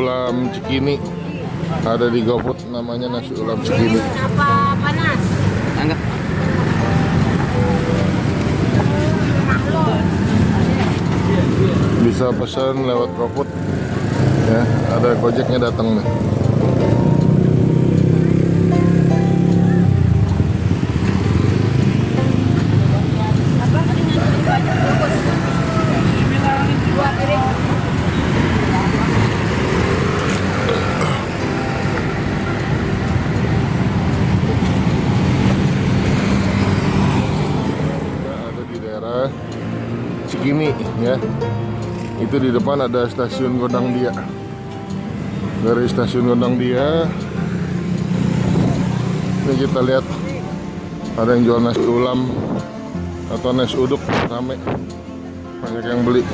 ulam Cikini. Ada di GoFood, namanya nasi ulam Cikini. Apa panas? Enggak. Bisa pesan lewat GoFood. Ya, ada Gojeknya datang nih. Cikini ya, itu di depan ada stasiun Gondang Dia. Dari stasiun Gondang Dia ini kita lihat ada yang jual nasi ulam atau nasi uduk, rame, banyak yang beli.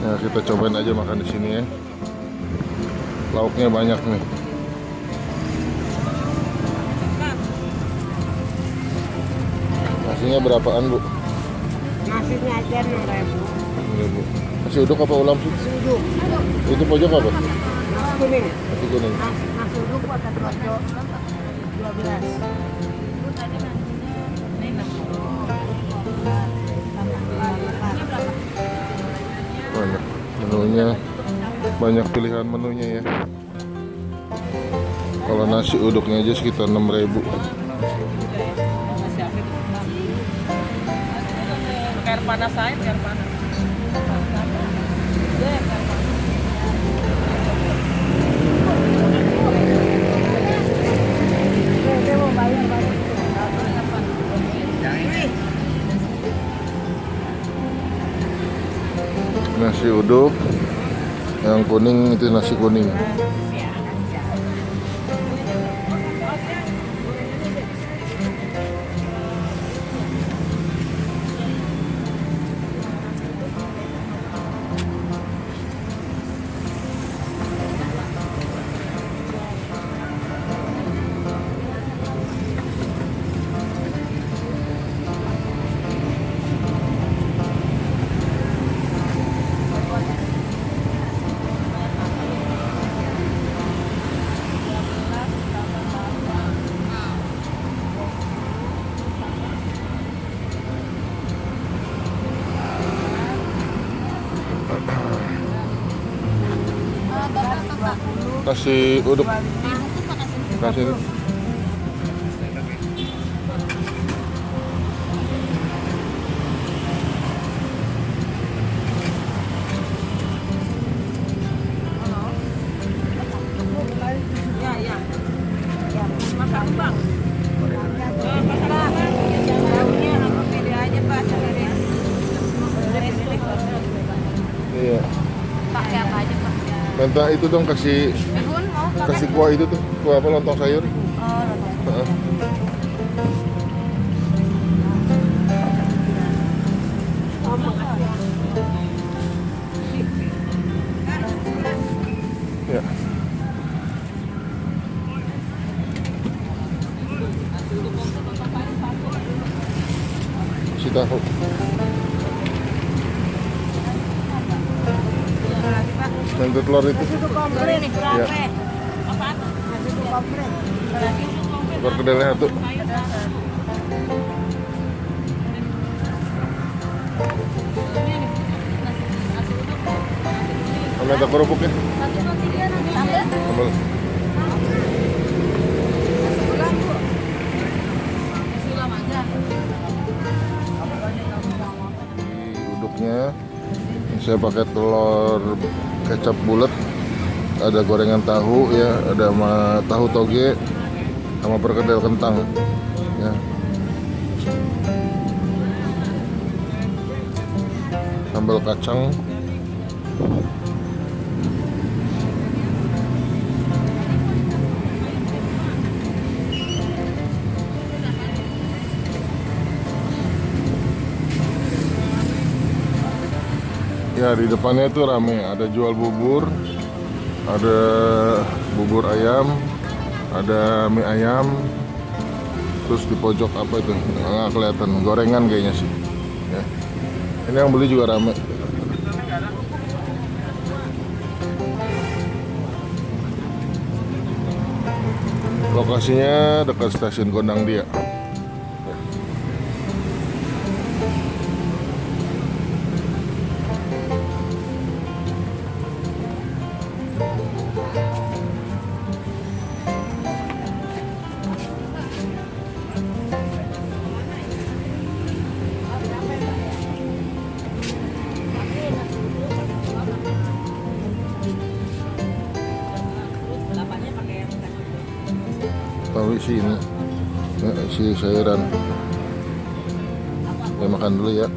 Nah, kita cobain aja makan di sini ya. Lauknya banyak nih. Nasinya berapaan, Bu? Nasinya aja 6.000. 6.000. Nasi uduk apa ulam sih? Nasi uduk. Itu pojok apa? Nasi kuning. Nasi kuning. Nasi uduk ada 12. Banyak menunya, banyak pilihan menunya ya. Kalau nasi uduknya aja sekitar 6.000. Air panas aja, air panas. Nasi uduk yang kuning itu nasi kuning. Nasi uduk kasih. Ya. Makan Bang. Iya. Pakai apa aja, Pak? Minta itu dong, kasih kuah itu tuh, kuah apa, lontong sayur. Heeh. Ya. Si tahu. Yang telur itu. Nasi uduk komplit nih, berapa? Ya. Apaan? Nasi uduk komplit. Telur kedelai satu. Minta kerupuknya. Sambal. Uduknya saya pakai telur kecap bulat, ada gorengan tahu ya, ada sama tahu toge sama perkedel kentang ya. Sambal kacang. Ya, di depannya itu rame, ada jual bubur, ada bubur ayam, ada mie ayam, terus di pojok apa itu nggak kelihatan, gorengan kayaknya sih ya. Ini yang beli juga rame. Lokasinya dekat stasiun Gondang Dia. Tahu isi ini, ya, isi sayuran. Ya makan dulu ya.